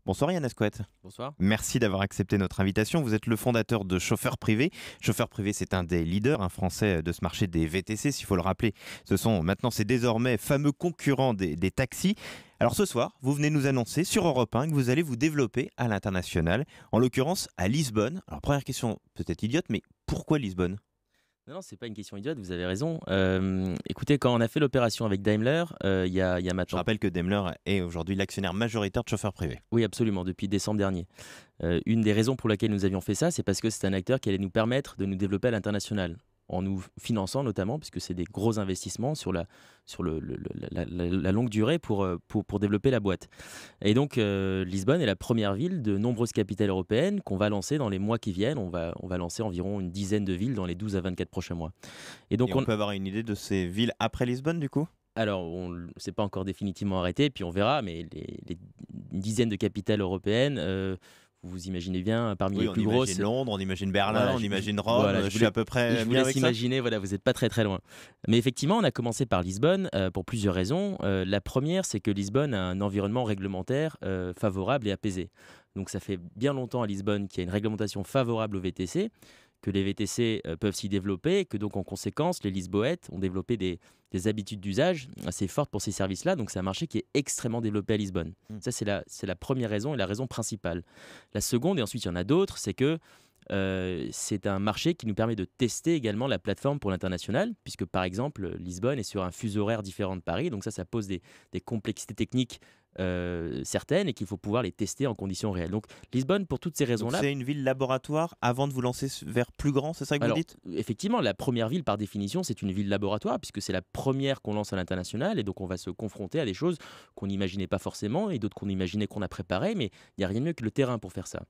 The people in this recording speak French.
Bonsoir Yann Asquette. Bonsoir. Merci d'avoir accepté notre invitation. Vous êtes le fondateur de Chauffeur Privé. Chauffeur Privé, c'est un des leaders français de ce marché des VTC. S'il faut le rappeler, c'est désormais fameux concurrents des taxis. Alors ce soir, vous venez nous annoncer sur Europe 1 que vous allez vous développer à l'international, en l'occurrence à Lisbonne. Alors première question peut-être idiote, mais pourquoi Lisbonne ? Non, c'est pas une question idiote, vous avez raison. Écoutez, quand on a fait l'opération avec Daimler, il y a Je maintenant... rappelle que Daimler est aujourd'hui l'actionnaire majoritaire de Chauffeur Privé. Oui, absolument, depuis décembre dernier. Une des raisons pour laquelle nous avions fait ça, c'est parce que c'est un acteur qui allait nous permettre de nous développer à l'international, en nous finançant notamment, puisque c'est des gros investissements sur la longue durée pour développer la boîte. Et donc, Lisbonne est la première ville de nombreuses capitales européennes qu'on va lancer dans les mois qui viennent. On va lancer environ une dizaine de villes dans les 12 à 24 prochains mois. Et donc on peut avoir une idée de ces villes après Lisbonne du coup ? Alors, c'est pas encore définitivement arrêté, puis on verra, mais une dizaine de capitales européennes, vous imaginez bien, parmi les plus grosses... On imagine Londres, on imagine Berlin, Voilà, on imagine Rome, voilà, je suis à peu près je vous bien laisse avec ça. imaginer, voilà, vous n'êtes pas très très loin. Mais effectivement, on a commencé par Lisbonne pour plusieurs raisons. La première, c'est que Lisbonne a un environnement réglementaire favorable et apaisé. Donc ça fait bien longtemps à Lisbonne qu'il y a une réglementation favorable aux VTC, que les VTC peuvent s'y développer, et que donc en conséquence, les Lisboètes ont développé des habitudes d'usage assez fortes pour ces services-là. Donc c'est un marché qui est extrêmement développé à Lisbonne. Ça, c'est la première raison et la raison principale. La seconde, et ensuite il y en a d'autres, c'est que c'est un marché qui nous permet de tester également la plateforme pour l'international, puisque par exemple, Lisbonne est sur un fuseau horaire différent de Paris, donc ça pose des complexités techniques certaines et qu'il faut pouvoir les tester en conditions réelles. Donc Lisbonne, pour toutes ces raisons-là... C'est une ville laboratoire avant de vous lancer vers plus grand, c'est ça que vous dites ? Effectivement, la première ville, par définition, c'est une ville laboratoire, puisque c'est la première qu'on lance à l'international, et donc on va se confronter à des choses qu'on n'imaginait pas forcément, et d'autres qu'on imaginait qu'on a préparées, mais il n'y a rien de mieux que le terrain pour faire ça.